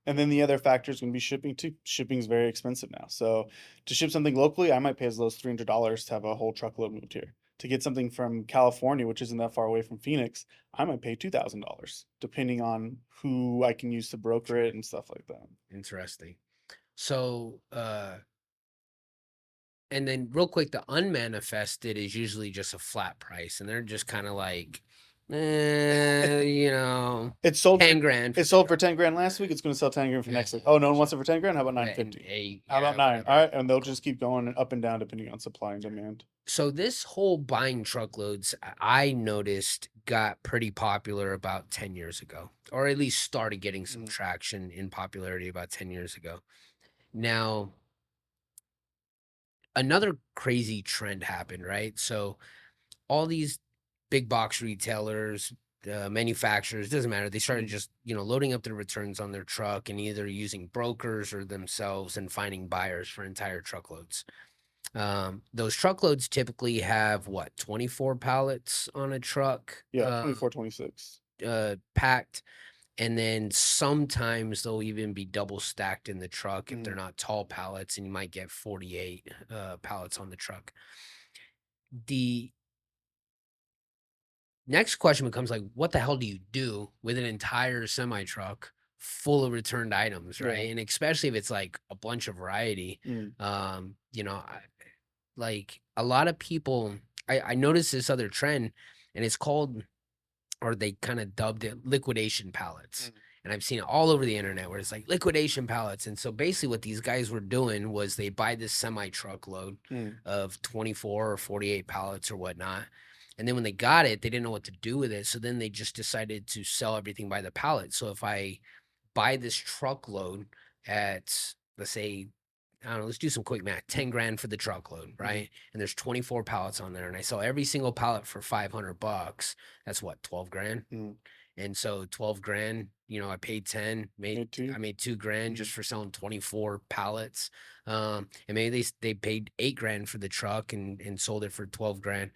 And then the other factor is going to be shipping too. Shipping is very expensive now. So to ship something locally, I might pay as low as $300 to have a whole truckload moved here. To get something from California, which isn't that far away from Phoenix, I might pay $2,000, depending on who I can use to broker it and stuff like that. Interesting. So, and then real quick, the unmanifested is usually just a flat price, and they're just kind of like, you know, It's sold 10 for grand. it sold for 10 grand last week. It's going to sell 10 grand for next week. Oh, no one wants it for 10 grand. How about 950? How about 9? All right, and they'll just keep going up and down depending on supply and demand. So this whole buying truckloads, I noticed, got pretty popular about 10 years ago, or at least started getting some traction in popularity about 10 years ago. Now, another crazy trend happened, right? So all these big box retailers, manufacturers, doesn't matter. They started just, loading up their returns on their truck and either using brokers or themselves and finding buyers for entire truckloads. Those truckloads typically have 24 pallets on a truck. Yeah, 24, 26. Packed. And then sometimes they'll even be double stacked in the truck if they're not tall pallets, and you might get 48 pallets on the truck. The next question becomes like, what the hell do you do with an entire semi truck full of returned items, right? Yeah. And especially if it's like a bunch of variety. Like a lot of people, I noticed this other trend, and it's called, or they kind of dubbed it, liquidation pallets. And I've seen it all over the internet where it's like liquidation pallets. And so basically what these guys were doing was they buy this semi truckload of 24 or 48 pallets or whatnot. And then when they got it, they didn't know what to do with it. So then they just decided to sell everything by the pallet. So if I buy this truckload at, let's say, I don't know, let's do some quick math, 10 grand for the truckload, right? And there's 24 pallets on there, and I sell every single pallet for $500. That's what, 12 grand? And so 12 grand, I paid 10, I made 2 grand just for selling 24 pallets. And maybe they paid 8 grand for the truck and sold it for 12 grand.